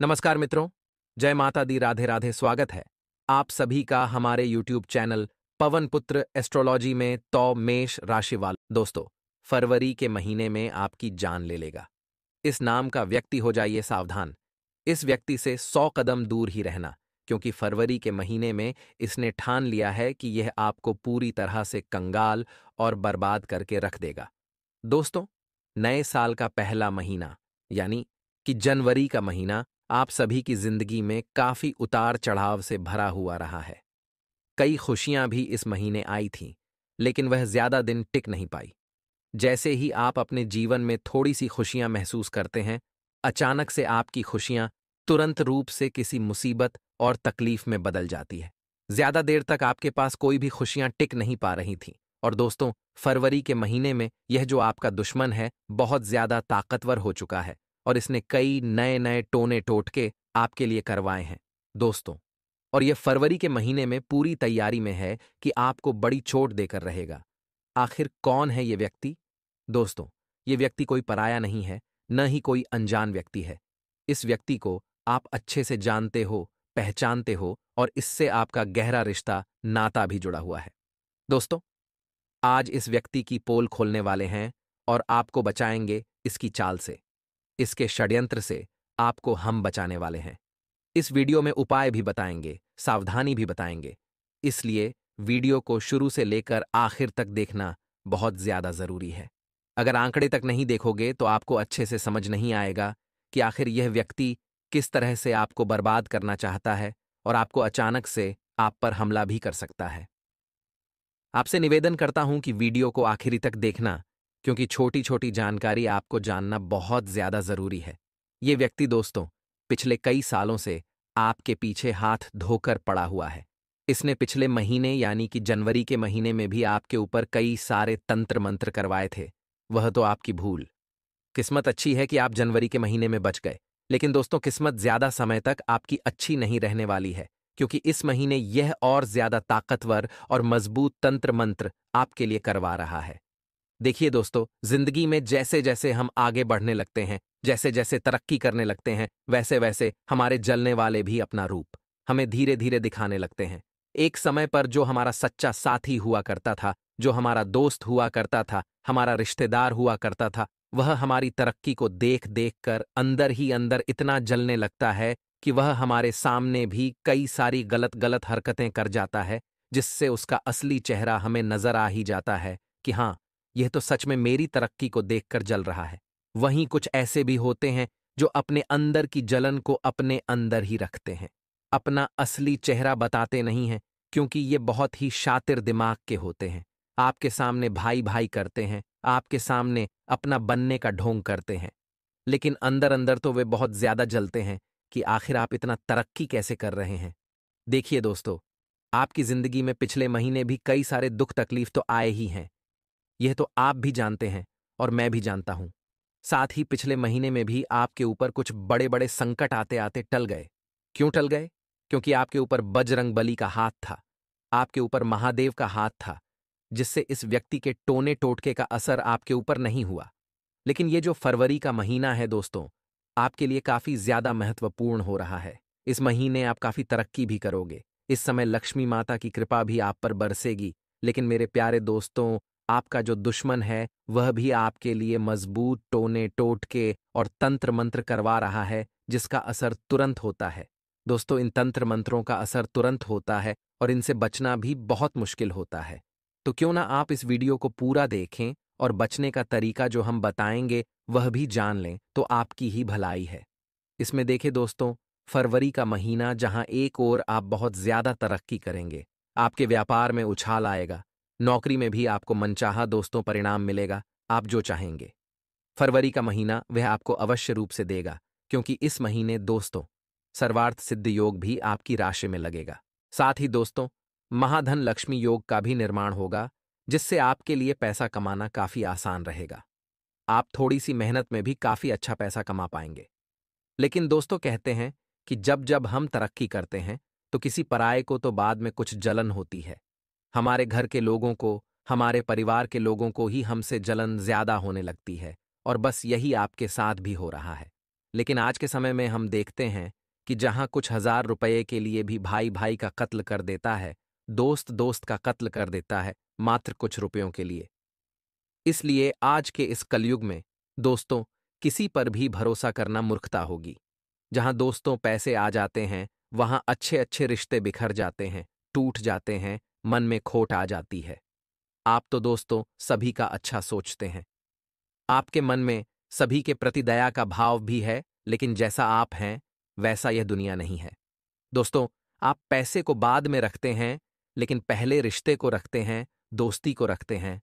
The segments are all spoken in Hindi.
नमस्कार मित्रों, जय माता दी, राधे राधे। स्वागत है आप सभी का हमारे YouTube चैनल पवन पुत्र एस्ट्रोलॉजी में। तो मेष राशि वाल दोस्तों, फरवरी के महीने में आपकी जान ले लेगा। इस नाम का व्यक्ति हो जाइए सावधान। इस व्यक्ति से 100 कदम दूर ही रहना, क्योंकि फरवरी के महीने में इसने ठान लिया है कि यह आपको पूरी तरह से कंगाल और बर्बाद करके रख देगा। दोस्तों, नए साल का पहला महीना यानी कि जनवरी का महीना आप सभी की जिंदगी में काफी उतार चढ़ाव से भरा हुआ रहा है। कई खुशियां भी इस महीने आई थीं, लेकिन वह ज्यादा दिन टिक नहीं पाई। जैसे ही आप अपने जीवन में थोड़ी सी खुशियां महसूस करते हैं, अचानक से आपकी खुशियां तुरंत रूप से किसी मुसीबत और तकलीफ में बदल जाती है। ज्यादा देर तक आपके पास कोई भी खुशियां टिक नहीं पा रही थीं। और दोस्तों, फरवरी के महीने में यह जो आपका दुश्मन है बहुत ज्यादा ताकतवर हो चुका है और इसने कई नए नए टोने टोटके आपके लिए करवाए हैं दोस्तों। और यह फरवरी के महीने में पूरी तैयारी में है कि आपको बड़ी चोट देकर रहेगा। आखिर कौन है ये व्यक्ति? दोस्तों, ये व्यक्ति कोई पराया नहीं है, न ही कोई अनजान व्यक्ति है। इस व्यक्ति को आप अच्छे से जानते हो, पहचानते हो और इससे आपका गहरा रिश्ता, नाता भी जुड़ा हुआ है। दोस्तों, आज इस व्यक्ति की पोल खोलने वाले हैं और आपको बचाएंगे इसकी चाल से, इसके षड्यंत्र से आपको हम बचाने वाले हैं। इस वीडियो में उपाय भी बताएंगे, सावधानी भी बताएंगे। इसलिए वीडियो को शुरू से लेकर आखिर तक देखना बहुत ज्यादा जरूरी है। अगर आंकड़े तक नहीं देखोगे तो आपको अच्छे से समझ नहीं आएगा कि आखिर यह व्यक्ति किस तरह से आपको बर्बाद करना चाहता है और आपको अचानक से आप पर हमला भी कर सकता है। आपसे निवेदन करता हूं कि वीडियो को आखिरी तक देखना, क्योंकि छोटी छोटी जानकारी आपको जानना बहुत ज्यादा जरूरी है। ये व्यक्ति दोस्तों पिछले कई सालों से आपके पीछे हाथ धोकर पड़ा हुआ है। इसने पिछले महीने यानी कि जनवरी के महीने में भी आपके ऊपर कई सारे तंत्र मंत्र करवाए थे। वह तो आपकी भूल। किस्मत अच्छी है कि आप जनवरी के महीने में बच गए, लेकिन दोस्तों किस्मत ज्यादा समय तक आपकी अच्छी नहीं रहने वाली है, क्योंकि इस महीने यह और ज्यादा ताकतवर और मजबूत तंत्र मंत्र आपके लिए करवा रहा है। देखिए दोस्तों, जिंदगी में जैसे जैसे हम आगे बढ़ने लगते हैं, जैसे जैसे तरक्की करने लगते हैं, वैसे वैसे हमारे जलने वाले भी अपना रूप हमें धीरे धीरे दिखाने लगते हैं। एक समय पर जो हमारा सच्चा साथी हुआ करता था, जो हमारा दोस्त हुआ करता था, हमारा रिश्तेदार हुआ करता था, वह हमारी तरक्की को देख देख कर अंदर ही अंदर इतना जलने लगता है कि वह हमारे सामने भी कई सारी गलत गलत हरकतें कर जाता है, जिससे उसका असली चेहरा हमें नजर आ ही जाता है कि हाँ, यह तो सच में मेरी तरक्की को देखकर जल रहा है। वहीं कुछ ऐसे भी होते हैं जो अपने अंदर की जलन को अपने अंदर ही रखते हैं, अपना असली चेहरा बताते नहीं हैं, क्योंकि ये बहुत ही शातिर दिमाग के होते हैं। आपके सामने भाई भाई करते हैं, आपके सामने अपना बनने का ढोंग करते हैं, लेकिन अंदर अंदर तो वे बहुत ज्यादा जलते हैं कि आखिर आप इतना तरक्की कैसे कर रहे हैं। देखिए दोस्तों, आपकी जिंदगी में पिछले महीने भी कई सारे दुख तकलीफ तो आए ही हैं। यह तो आप भी जानते हैं और मैं भी जानता हूं। साथ ही पिछले महीने में भी आपके ऊपर कुछ बड़े बड़े संकट आते आते टल गए। क्यों टल गए? क्योंकि आपके ऊपर बजरंग बली का हाथ था, आपके ऊपर महादेव का हाथ था, जिससे इस व्यक्ति के टोने टोटके का असर आपके ऊपर नहीं हुआ। लेकिन ये जो फरवरी का महीना है दोस्तों, आपके लिए काफी ज्यादा महत्वपूर्ण हो रहा है। इस महीने आप काफी तरक्की भी करोगे। इस समय लक्ष्मी माता की कृपा भी आप पर बरसेगी। लेकिन मेरे प्यारे दोस्तों, आपका जो दुश्मन है वह भी आपके लिए मजबूत टोने टोटके और तंत्र मंत्र करवा रहा है, जिसका असर तुरंत होता है। दोस्तों, इन तंत्र मंत्रों का असर तुरंत होता है और इनसे बचना भी बहुत मुश्किल होता है। तो क्यों ना आप इस वीडियो को पूरा देखें और बचने का तरीका जो हम बताएंगे वह भी जान लें, तो आपकी ही भलाई है। इसमें देखें दोस्तों, फरवरी का महीना जहां एक ओर आप बहुत ज्यादा तरक्की करेंगे, आपके व्यापार में उछाल आएगा, नौकरी में भी आपको मनचाहा दोस्तों परिणाम मिलेगा, आप जो चाहेंगे। फरवरी का महीना वह आपको अवश्य रूप से देगा, क्योंकि इस महीने दोस्तों सर्वार्थ सिद्ध योग भी आपकी राशि में लगेगा। साथ ही दोस्तों, महाधन लक्ष्मी योग का भी निर्माण होगा, जिससे आपके लिए पैसा कमाना काफी आसान रहेगा। आप थोड़ी सी मेहनत में भी काफी अच्छा पैसा कमा पाएंगे। लेकिन दोस्तों कहते हैं कि जब जब हम तरक्की करते हैं तो किसी पराये को तो बाद में कुछ जलन होती है। हमारे घर के लोगों को, हमारे परिवार के लोगों को ही हमसे जलन ज्यादा होने लगती है, और बस यही आपके साथ भी हो रहा है। लेकिन आज के समय में हम देखते हैं कि जहां कुछ हजार रुपये के लिए भी भाई भाई का कत्ल कर देता है, दोस्त दोस्त का कत्ल कर देता है मात्र कुछ रुपयों के लिए। इसलिए आज के इस कलयुग में दोस्तों किसी पर भी भरोसा करना मूर्खता होगी। जहां दोस्तों पैसे आ जाते हैं, वहां अच्छे अच्छे रिश्ते बिखर जाते हैं, टूट जाते हैं, मन में खोट आ जाती है। आप तो दोस्तों सभी का अच्छा सोचते हैं, आपके मन में सभी के प्रति दया का भाव भी है, लेकिन जैसा आप हैं वैसा यह दुनिया नहीं है। दोस्तों, आप पैसे को बाद में रखते हैं, लेकिन पहले रिश्ते को रखते हैं, दोस्ती को रखते हैं।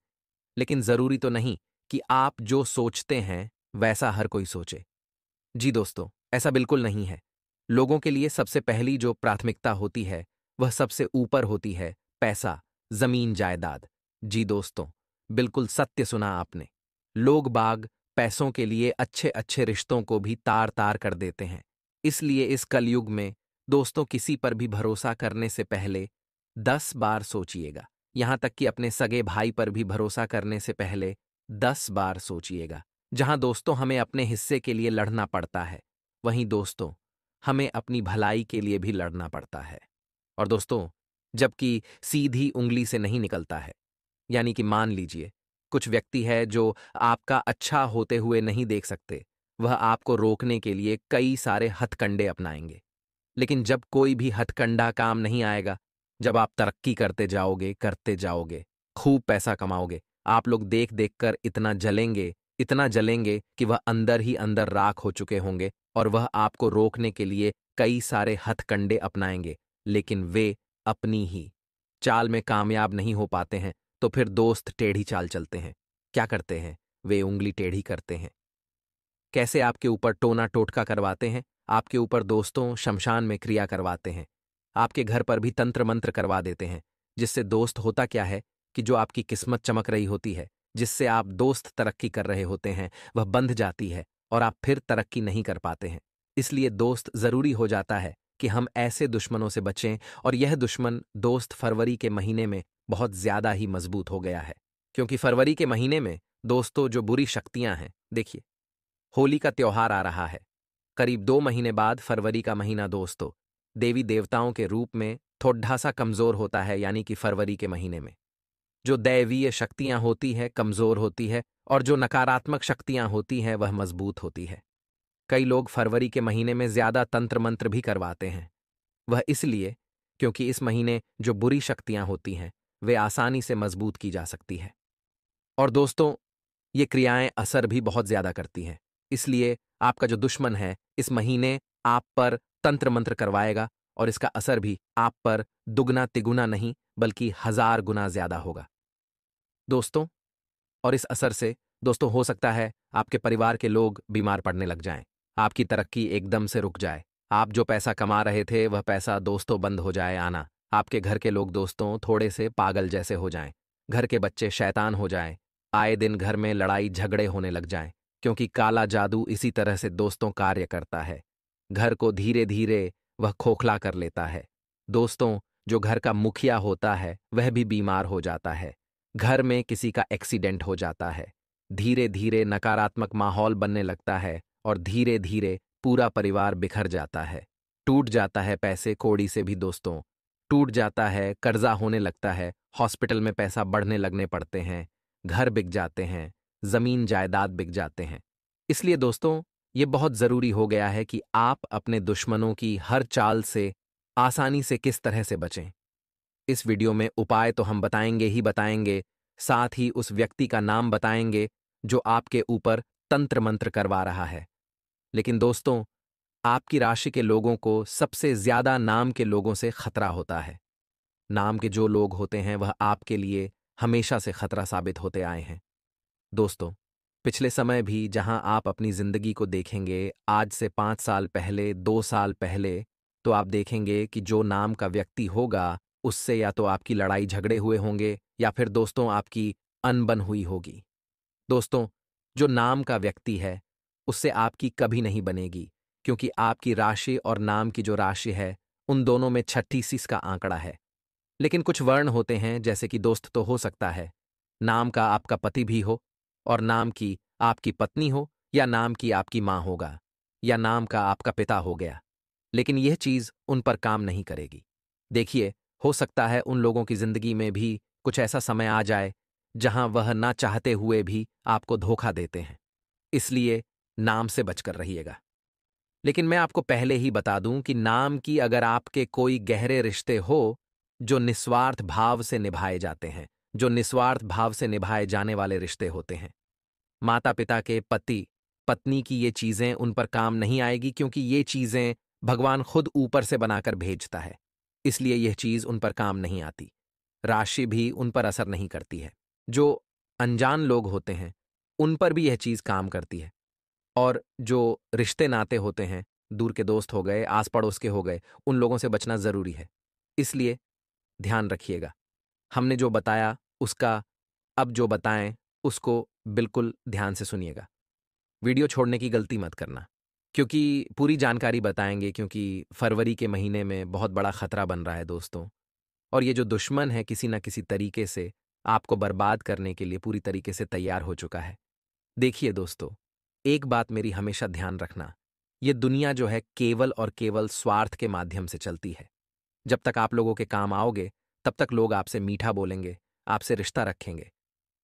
लेकिन जरूरी तो नहीं कि आप जो सोचते हैं वैसा हर कोई सोचे। जी दोस्तों, ऐसा बिल्कुल नहीं है। लोगों के लिए सबसे पहली जो प्राथमिकता होती है वह सबसे ऊपर होती है पैसा, जमीन जायदाद। जी दोस्तों, बिल्कुल सत्य सुना आपने। लोग बाग पैसों के लिए अच्छे अच्छे रिश्तों को भी तार तार कर देते हैं। इसलिए इस कलयुग में दोस्तों किसी पर भी भरोसा करने से पहले 10 बार सोचिएगा। यहां तक कि अपने सगे भाई पर भी भरोसा करने से पहले 10 बार सोचिएगा। जहां दोस्तों हमें अपने हिस्से के लिए लड़ना पड़ता है, वहीं दोस्तों हमें अपनी भलाई के लिए भी लड़ना पड़ता है। और दोस्तों, जबकि सीधी उंगली से नहीं निकलता है। यानी कि मान लीजिए कुछ व्यक्ति है जो आपका अच्छा होते हुए नहीं देख सकते, वह आपको रोकने के लिए कई सारे हथकंडे अपनाएंगे। लेकिन जब कोई भी हथकंडा काम नहीं आएगा, जब आप तरक्की करते जाओगे, खूब पैसा कमाओगे, आप लोग देख देख कर इतना जलेंगे कि वह अंदर ही अंदर राख हो चुके होंगे और वह आपको रोकने के लिए कई सारे हथकंडे अपनाएंगे, लेकिन वे अपनी ही चाल में कामयाब नहीं हो पाते हैं। तो फिर दोस्त टेढ़ी चाल चलते हैं। क्या करते हैं? वे उंगली टेढ़ी करते हैं। कैसे आपके ऊपर टोना टोटका करवाते हैं, आपके ऊपर दोस्तों शमशान में क्रिया करवाते हैं, आपके घर पर भी तंत्र मंत्र करवा देते हैं। जिससे दोस्त होता क्या है कि जो आपकी किस्मत चमक रही होती है, जिससे आप दोस्त तरक्की कर रहे होते हैं, वह बंध जाती है और आप फिर तरक्की नहीं कर पाते हैं। इसलिए दोस्त जरूरी हो जाता है कि हम ऐसे दुश्मनों से बचें, और यह दुश्मन दोस्त फरवरी के महीने में बहुत ज्यादा ही मजबूत हो गया है। क्योंकि फरवरी के महीने में दोस्तों जो बुरी शक्तियां हैं, देखिए होली का त्योहार आ रहा है। करीब 2 महीने बाद फरवरी का महीना दोस्तों देवी देवताओं के रूप में थोड़ा सा कमजोर होता है। यानी कि फरवरी के महीने में जो दैवीय शक्तियां होती है कमजोर होती है, और जो नकारात्मक शक्तियां होती हैं वह मजबूत होती है। कई लोग फरवरी के महीने में ज्यादा तंत्र मंत्र भी करवाते हैं। वह इसलिए क्योंकि इस महीने जो बुरी शक्तियां होती हैं वे आसानी से मजबूत की जा सकती है। और दोस्तों, ये क्रियाएं असर भी बहुत ज्यादा करती हैं। इसलिए आपका जो दुश्मन है इस महीने आप पर तंत्र मंत्र करवाएगा, और इसका असर भी आप पर दुगना तिगुना नहीं बल्कि 1000 गुना ज्यादा होगा दोस्तों। और इस असर से दोस्तों हो सकता है आपके परिवार के लोग बीमार पड़ने लग जाएं, आपकी तरक्की एकदम से रुक जाए, आप जो पैसा कमा रहे थे वह पैसा दोस्तों बंद हो जाए आना, आपके घर के लोग दोस्तों थोड़े से पागल जैसे हो जाएं, घर के बच्चे शैतान हो जाएं, आए दिन घर में लड़ाई झगड़े होने लग जाएं। क्योंकि काला जादू इसी तरह से दोस्तों कार्य करता है। घर को धीरे धीरे वह खोखला कर लेता है। दोस्तों, जो घर का मुखिया होता है वह भी बीमार हो जाता है, घर में किसी का एक्सीडेंट हो जाता है, धीरे धीरे नकारात्मक माहौल बनने लगता है, और धीरे धीरे पूरा परिवार बिखर जाता है। टूट जाता है पैसे कौड़ी से भी दोस्तों, टूट जाता है, कर्जा होने लगता है, हॉस्पिटल में पैसा बढ़ने लगने पड़ते हैं, घर बिक जाते हैं, जमीन जायदाद बिक जाते हैं। इसलिए दोस्तों, ये बहुत जरूरी हो गया है कि आप अपने दुश्मनों की हर चाल से आसानी से किस तरह से बचें। इस वीडियो में उपाय तो हम बताएंगे ही बताएंगे, साथ ही उस व्यक्ति का नाम बताएंगे जो आपके ऊपर तंत्र मंत्र करवा रहा है। लेकिन दोस्तों, आपकी राशि के लोगों को सबसे ज्यादा नाम के लोगों से खतरा होता है। नाम के जो लोग होते हैं वह आपके लिए हमेशा से खतरा साबित होते आए हैं। दोस्तों, पिछले समय भी जहां आप अपनी जिंदगी को देखेंगे, आज से 5 साल पहले, 2 साल पहले, तो आप देखेंगे कि जो नाम का व्यक्ति होगा उससे या तो आपकी लड़ाई झगड़े हुए होंगे या फिर दोस्तों आपकी अनबन हुई होगी। दोस्तों, जो नाम का व्यक्ति है उससे आपकी कभी नहीं बनेगी, क्योंकि आपकी राशि और नाम की जो राशि है उन दोनों में 36 का आंकड़ा है। लेकिन कुछ वर्ण होते हैं, जैसे कि दोस्त तो हो सकता है नाम का आपका पति भी हो, और नाम की आपकी पत्नी हो, या नाम की आपकी मां होगा। या नाम का आपका पिता हो गया, लेकिन यह चीज उन पर काम नहीं करेगी। देखिए, हो सकता है उन लोगों की जिंदगी में भी कुछ ऐसा समय आ जाए जहां वह ना चाहते हुए भी आपको धोखा देते हैं। इसलिए नाम से बचकर रहिएगा। लेकिन मैं आपको पहले ही बता दूं कि नाम की अगर आपके कोई गहरे रिश्ते हो जो निस्वार्थ भाव से निभाए जाते हैं, जो निस्वार्थ भाव से निभाए जाने वाले रिश्ते होते हैं, माता पिता के पति पत्नी की ये चीजें उन पर काम नहीं आएगी, क्योंकि ये चीजें भगवान खुद ऊपर से बनाकर भेजता है। इसलिए यह चीज उन पर काम नहीं आती। राशि भी उन पर असर नहीं करती है। जो अनजान लोग होते हैं उन पर भी यह चीज काम करती है। और जो रिश्ते नाते होते हैं, दूर के दोस्त हो गए, आस पड़ोस के हो गए, उन लोगों से बचना जरूरी है। इसलिए ध्यान रखिएगा। हमने जो बताया उसका अब जो बताएं उसको बिल्कुल ध्यान से सुनिएगा। वीडियो छोड़ने की गलती मत करना, क्योंकि पूरी जानकारी बताएंगे, क्योंकि फरवरी के महीने में बहुत बड़ा खतरा बन रहा है दोस्तों। और ये जो दुश्मन है किसी ना किसी तरीके से आपको बर्बाद करने के लिए पूरी तरीके से तैयार हो चुका है। देखिए दोस्तों, एक बात मेरी हमेशा ध्यान रखना, ये दुनिया जो है केवल और केवल स्वार्थ के माध्यम से चलती है। जब तक आप लोगों के काम आओगे तब तक लोग आपसे मीठा बोलेंगे, आपसे रिश्ता रखेंगे।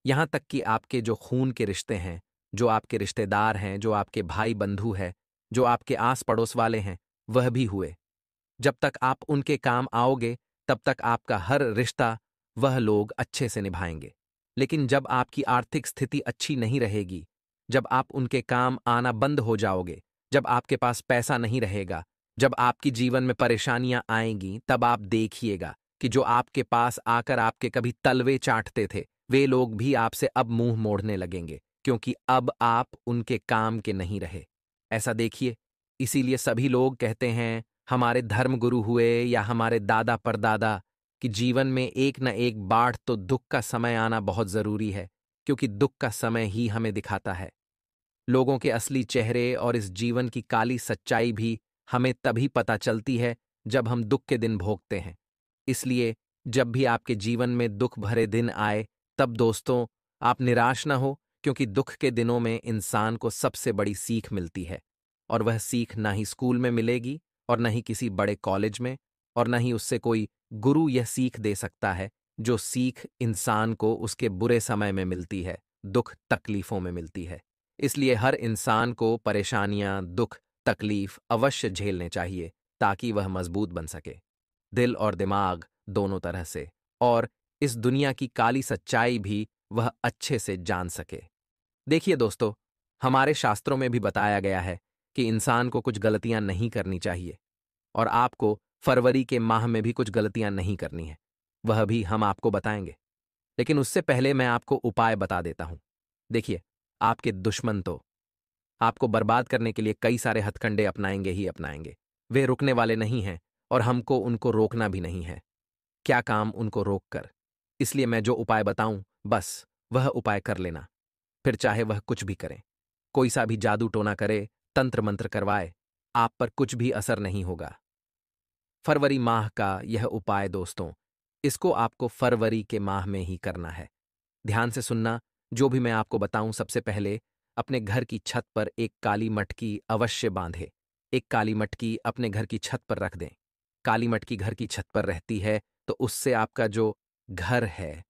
यहां तक कि आपके जो खून के रिश्ते हैं, जो आपके रिश्तेदार हैं, जो आपके भाई बंधु हैं, जो आपके आस पड़ोस वाले हैं, वह भी हुए। जब तक आप उनके काम आओगे तब तक आपका हर रिश्ता वह लोग अच्छे से निभाएंगे। लेकिन जब आपकी आर्थिक स्थिति अच्छी नहीं रहेगी, जब आप उनके काम आना बंद हो जाओगे, जब आपके पास पैसा नहीं रहेगा, जब आपकी जीवन में परेशानियां आएंगी, तब आप देखिएगा कि जो आपके पास आकर आपके कभी तलवे चाटते थे, वे लोग भी आपसे अब मुंह मोड़ने लगेंगे, क्योंकि अब आप उनके काम के नहीं रहे। ऐसा देखिए, इसीलिए सभी लोग कहते हैं, हमारे धर्मगुरु हुए या हमारे दादा परदादा, कि जीवन में एक न एक बाढ़ तो दुख का समय आना बहुत जरूरी है, क्योंकि दुख का समय ही हमें दिखाता है लोगों के असली चेहरे। और इस जीवन की काली सच्चाई भी हमें तभी पता चलती है जब हम दुख के दिन भोगते हैं। इसलिए जब भी आपके जीवन में दुख भरे दिन आए, तब दोस्तों आप निराश ना हो, क्योंकि दुख के दिनों में इंसान को सबसे बड़ी सीख मिलती है। और वह सीख ना ही स्कूल में मिलेगी, और न ही किसी बड़े कॉलेज में, और न ही उससे कोई गुरु यह सीख दे सकता है। जो सीख इंसान को उसके बुरे समय में मिलती है, दुख तकलीफों में मिलती है। इसलिए हर इंसान को परेशानियां, दुख, तकलीफ अवश्य झेलने चाहिए, ताकि वह मजबूत बन सके, दिल और दिमाग दोनों तरह से। और इस दुनिया की काली सच्चाई भी वह अच्छे से जान सके। देखिए दोस्तों, हमारे शास्त्रों में भी बताया गया है कि इंसान को कुछ गलतियां नहीं करनी चाहिए, और आपको फरवरी के माह में भी कुछ गलतियां नहीं करनी है। वह भी हम आपको बताएंगे। लेकिन उससे पहले मैं आपको उपाय बता देता हूं। देखिए, आपके दुश्मन तो आपको बर्बाद करने के लिए कई सारे हथकंडे अपनाएंगे ही अपनाएंगे। वे रुकने वाले नहीं हैं, और हमको उनको रोकना भी नहीं है। क्या काम उनको रोककर? इसलिए मैं जो उपाय बताऊं, बस वह उपाय कर लेना। फिर चाहे वह कुछ भी करें, कोई सा भी जादू टोना करे, तंत्र मंत्र करवाए, आप पर कुछ भी असर नहीं होगा। फरवरी माह का यह उपाय दोस्तों, इसको आपको फरवरी के माह में ही करना है। ध्यान से सुनना, जो भी मैं आपको बताऊं, सबसे पहले अपने घर की छत पर एक काली मटकी अवश्य बांधे। एक काली मटकी अपने घर की छत पर रख दें। काली मटकी घर की छत पर रहती है तो उससे आपका जो घर है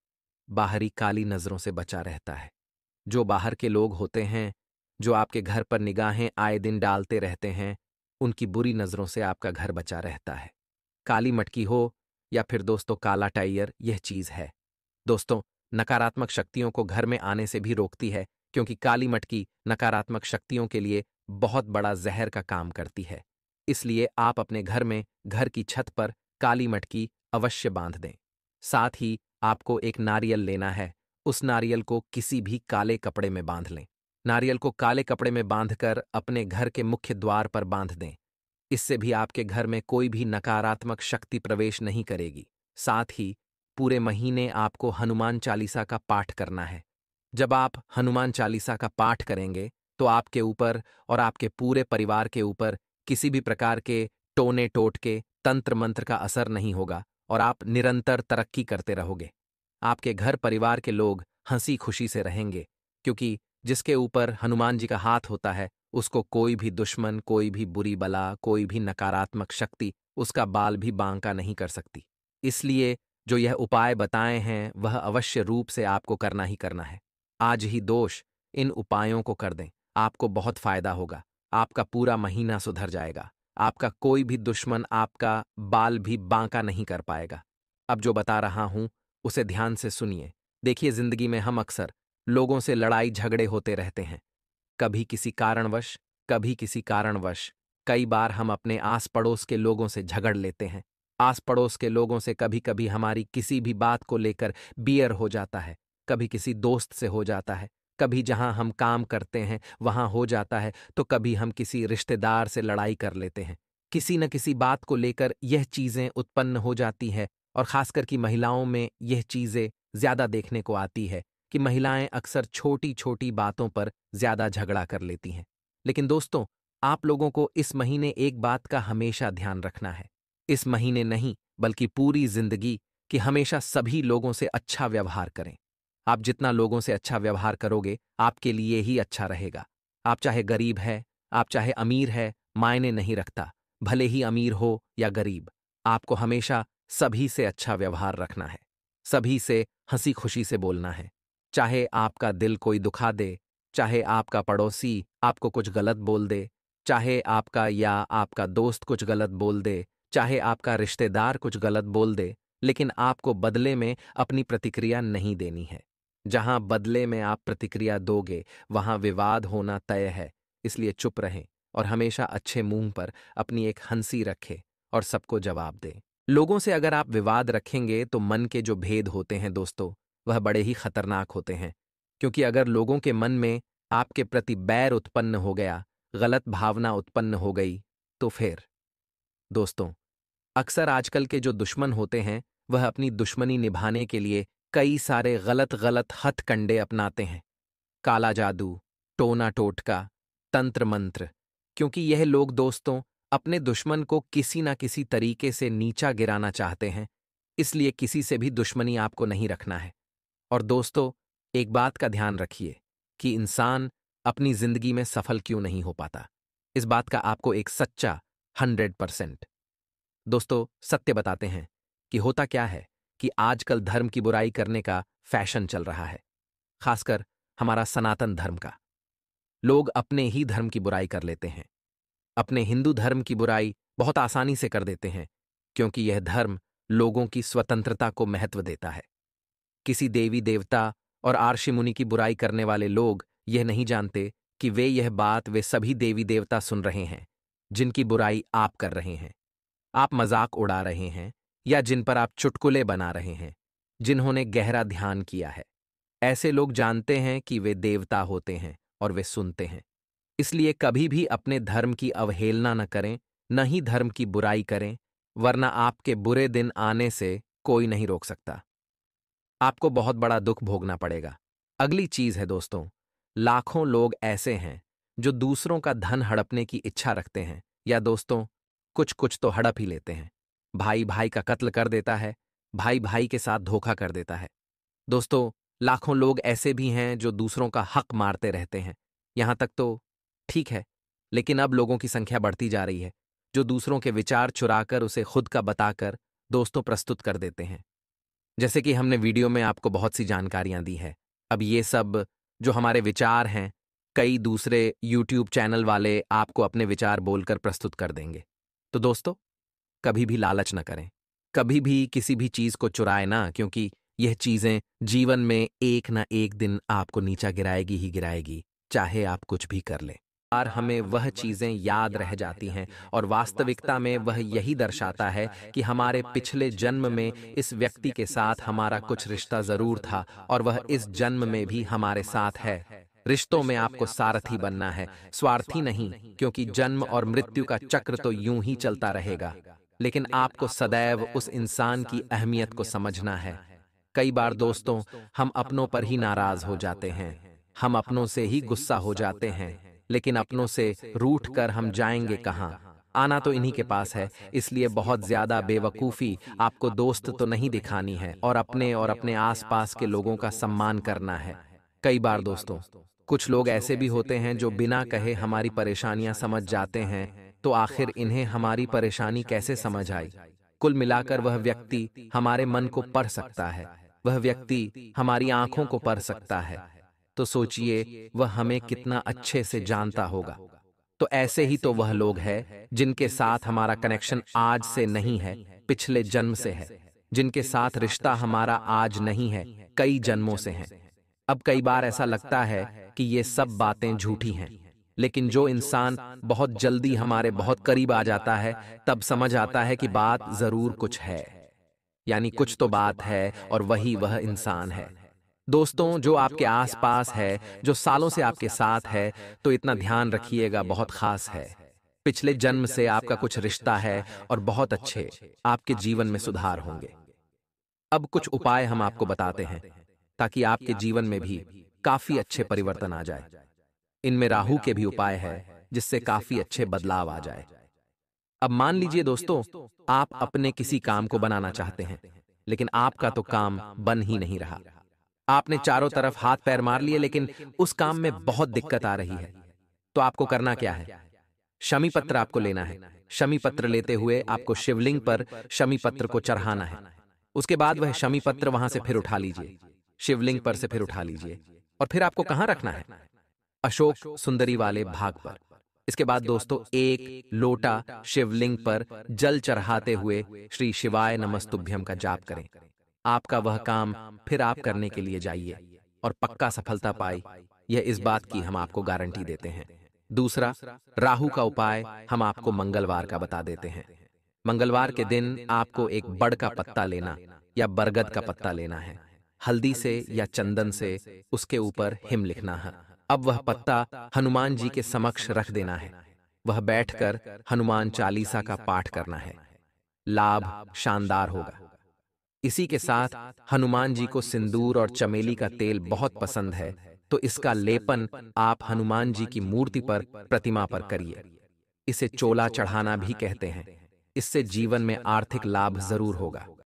बाहरी काली नजरों से बचा रहता है। जो बाहर के लोग होते हैं, जो आपके घर पर निगाहें आए दिन डालते रहते हैं, उनकी बुरी नजरों से आपका घर बचा रहता है। काली मटकी हो या फिर दोस्तों काला टाइयर, यह चीज है दोस्तों, नकारात्मक शक्तियों को घर में आने से भी रोकती है, क्योंकि काली मटकी नकारात्मक शक्तियों के लिए बहुत बड़ा जहर का काम करती है। इसलिए आप अपने घर में घर की छत पर काली मटकी अवश्य बांध दें। साथ ही आपको एक नारियल लेना है। उस नारियल को किसी भी काले कपड़े में बांध लें। नारियल को काले कपड़े में बांधकर अपने घर के मुख्य द्वार पर बांध दें। इससे भी आपके घर में कोई भी नकारात्मक शक्ति प्रवेश नहीं करेगी। साथ ही पूरे महीने आपको हनुमान चालीसा का पाठ करना है। जब आप हनुमान चालीसा का पाठ करेंगे तो आपके ऊपर और आपके पूरे परिवार के ऊपर किसी भी प्रकार के टोने टोटके, तंत्र मंत्र का असर नहीं होगा, और आप निरंतर तरक्की करते रहोगे। आपके घर परिवार के लोग हंसी खुशी से रहेंगे, क्योंकि जिसके ऊपर हनुमान जी का हाथ होता है उसको कोई भी दुश्मन, कोई भी बुरी बला, कोई भी नकारात्मक शक्ति उसका बाल भी बांका नहीं कर सकती। इसलिए जो यह उपाय बताए हैं वह अवश्य रूप से आपको करना ही करना है। आज ही दोष इन उपायों को कर दें, आपको बहुत फायदा होगा। आपका पूरा महीना सुधर जाएगा। आपका कोई भी दुश्मन आपका बाल भी बांका नहीं कर पाएगा। अब जो बता रहा हूं उसे ध्यान से सुनिए। देखिए, जिंदगी में हम अक्सर लोगों से लड़ाई झगड़े होते रहते हैं। कभी किसी कारणवश, कभी किसी कारणवश। कई बार हम अपने आस पड़ोस के लोगों से झगड़ लेते हैं। आस पड़ोस के लोगों से कभी कभी हमारी किसी भी बात को लेकर बियर हो जाता है, कभी किसी दोस्त से हो जाता है, कभी जहां हम काम करते हैं वहां हो जाता है, तो कभी हम किसी रिश्तेदार से लड़ाई कर लेते हैं। किसी न किसी बात को लेकर यह चीजें उत्पन्न हो जाती है, और खासकर कि महिलाओं में यह चीजें ज्यादा देखने को आती है कि महिलाएं अक्सर छोटी छोटी बातों पर ज्यादा झगड़ा कर लेती हैं। लेकिन दोस्तों, आप लोगों को इस महीने एक बात का हमेशा ध्यान रखना है। इस महीने नहीं बल्कि पूरी जिंदगी कि हमेशा सभी लोगों से अच्छा व्यवहार करें। आप जितना लोगों से अच्छा व्यवहार करोगे आपके लिए ही अच्छा रहेगा। आप चाहे गरीब है, आप चाहे अमीर है, मायने नहीं रखता। भले ही अमीर हो या गरीब, आपको हमेशा सभी से अच्छा व्यवहार रखना है। सभी से हंसी खुशी से बोलना है। चाहे आपका दिल कोई दुखा दे, चाहे आपका पड़ोसी आपको कुछ गलत बोल दे, चाहे आपका या आपका दोस्त कुछ गलत बोल दे, चाहे आपका रिश्तेदार कुछ गलत बोल दे, लेकिन आपको बदले में अपनी प्रतिक्रिया नहीं देनी है। जहां बदले में आप प्रतिक्रिया दोगे वहां विवाद होना तय है। इसलिए चुप रहें और हमेशा अच्छे मुंह पर अपनी एक हंसी रखें और सबको जवाब दें। लोगों से अगर आप विवाद रखेंगे तो मन के जो भेद होते हैं दोस्तों, वह बड़े ही खतरनाक होते हैं। क्योंकि अगर लोगों के मन में आपके प्रति बैर उत्पन्न हो गया, गलत भावना उत्पन्न हो गई, तो फिर दोस्तों, अक्सर आजकल के जो दुश्मन होते हैं वह अपनी दुश्मनी निभाने के लिए कई सारे गलत गलत हथकंडे अपनाते हैं। काला जादू, टोना टोटका, तंत्र मंत्र। क्योंकि यह लोग दोस्तों अपने दुश्मन को किसी ना किसी तरीके से नीचा गिराना चाहते हैं, इसलिए किसी से भी दुश्मनी आपको नहीं रखना है। और दोस्तों, एक बात का ध्यान रखिए कि इंसान अपनी जिंदगी में सफल क्यों नहीं हो पाता। इस बात का आपको एक सच्चा 100% दोस्तों सत्य बताते हैं कि होता क्या है कि आजकल धर्म की बुराई करने का फैशन चल रहा है, खासकर हमारा सनातन धर्म का। लोग अपने ही धर्म की बुराई कर लेते हैं। अपने हिंदू धर्म की बुराई बहुत आसानी से कर देते हैं, क्योंकि यह धर्म लोगों की स्वतंत्रता को महत्व देता है। किसी देवी देवता और आर्षि मुनि की बुराई करने वाले लोग यह नहीं जानते कि यह बात वे सभी देवी देवता सुन रहे हैं जिनकी बुराई आप कर रहे हैं, आप मजाक उड़ा रहे हैं, या जिन पर आप चुटकुले बना रहे हैं, जिन्होंने गहरा ध्यान किया है। ऐसे लोग जानते हैं कि वे देवता होते हैं और वे सुनते हैं। इसलिए कभी भी अपने धर्म की अवहेलना न करें, न ही धर्म की बुराई करें, वरना आपके बुरे दिन आने से कोई नहीं रोक सकता। आपको बहुत बड़ा दुख भोगना पड़ेगा। अगली चीज है दोस्तों, लाखों लोग ऐसे हैं जो दूसरों का धन हड़पने की इच्छा रखते हैं, या दोस्तों कुछ कुछ तो हड़प ही लेते हैं। भाई भाई का कत्ल कर देता है, भाई भाई के साथ धोखा कर देता है। दोस्तों, लाखों लोग ऐसे भी हैं जो दूसरों का हक मारते रहते हैं। यहां तक तो ठीक है, लेकिन अब लोगों की संख्या बढ़ती जा रही है जो दूसरों के विचार चुराकर उसे खुद का बताकर दोस्तों प्रस्तुत कर देते हैं। जैसे कि हमने वीडियो में आपको बहुत सी जानकारियां दी है। अब ये सब जो हमारे विचार हैं, कई दूसरे यूट्यूब चैनल वाले आपको अपने विचार बोलकर प्रस्तुत कर देंगे। तो दोस्तों, कभी भी लालच न करें, कभी भी किसी भी चीज को चुराए ना, क्योंकि यह चीजें जीवन में एक ना एक दिन आपको नीचा गिराएगी ही गिराएगी, चाहे आप कुछ भी कर लें। और हमें वह चीजें याद रह जाती हैं, और वास्तविकता में वह यही दर्शाता है कि हमारे पिछले जन्म में इस व्यक्ति के साथ हमारा कुछ रिश्ता जरूर था, और वह इस जन्म में भी हमारे साथ है। रिश्तों में आपको सारथी बनना है, स्वार्थी नहीं, क्योंकि जन्म और मृत्यु का चक्र तो यूं ही चलता रहेगा। लेकिन आपको सदैव उस इंसान की अहमियत को समझना है। कई बार दोस्तों हम अपनों पर ही नाराज हो जाते हैं, हम अपनों से ही गुस्सा हो जाते हैं, लेकिन अपनों से रूठ कर हम जाएंगे कहां? आना तो इन्हीं के पास है। इसलिए बहुत ज्यादा बेवकूफी आपको दोस्त तो नहीं दिखानी है, और अपने आसपास के लोगों का सम्मान करना है। कई बार दोस्तों कुछ लोग ऐसे भी होते हैं जो बिना कहे हमारी परेशानियां समझ जाते हैं, तो आखिर इन्हें हमारी परेशानी कैसे समझ आई? कुल मिलाकर वह व्यक्ति हमारे मन को पढ़ सकता है, वह व्यक्ति हमारी आंखों को पढ़ सकता है। तो सोचिए वह हमें कितना अच्छे से जानता होगा। तो ऐसे ही तो वह लोग हैं जिनके साथ हमारा कनेक्शन आज से नहीं है, पिछले जन्म से है, जिनके साथ रिश्ता हमारा आज नहीं है, कई जन्मों से है। अब कई बार ऐसा लगता है कि ये सब बातें झूठी हैं, लेकिन जो इंसान बहुत जल्दी हमारे बहुत करीब आ जाता है, तब समझ आता है कि बात जरूर कुछ है, यानी कुछ तो बात है और वही वह इंसान है। दोस्तों, जो आपके आसपास है, जो सालों से आपके साथ है, तो इतना ध्यान रखिएगा, बहुत खास है। पिछले जन्म से आपका कुछ रिश्ता है और बहुत अच्छे आपके जीवन में सुधार होंगे। अब कुछ उपाय हम आपको बताते हैं ताकि आपके जीवन में भी काफी अच्छे परिवर्तन आ जाए। इनमें राहु के भी उपाय है जिससे काफी अच्छे बदलाव आ जाए। अब मान लीजिए दोस्तों, आप अपने किसी काम को बनाना चाहते हैं, लेकिन आपका तो काम बन ही नहीं रहा। आपने चारों तरफ हाथ पैर मार लिए, लेकिन उस काम में बहुत दिक्कत आ रही है। तो आपको करना क्या है? शमी पत्र आपको लेना है। शमी पत्र लेते हुए आपको शिवलिंग पर शमी पत्र को चढ़ाना है। उसके बाद वह शमी पत्र वहां से फिर उठा लीजिए, शिवलिंग पर से फिर उठा लीजिए, और फिर आपको कहां रखना है? अशोक सुंदरी वाले भाग पर। इसके बाद दोस्तों, एक लोटा शिवलिंग पर जल चढ़ाते हुए श्री शिवाय नमस्तुभ्यम का जाप करें। आपका वह काम फिर आप करने के लिए जाइए और पक्का सफलता पाए, यह इस बात की हम आपको गारंटी देते हैं। दूसरा, राहु का उपाय हम आपको मंगलवार का बता देते हैं। मंगलवार के दिन आपको एक बड़ का पत्ता लेना या बरगद का पत्ता लेना है। हल्दी से या चंदन से उसके ऊपर हिम लिखना है। अब वह पत्ता हनुमान जी के समक्ष रख देना है। वह बैठकर हनुमान चालीसा का पाठ करना है। लाभ शानदार होगा। इसी के साथ हनुमान जी को सिंदूर और चमेली का तेल बहुत पसंद है, तो इसका लेपन आप हनुमान जी की मूर्ति पर, प्रतिमा पर करिए। इसे चोला चढ़ाना भी कहते हैं। इससे जीवन में आर्थिक लाभ जरूर होगा।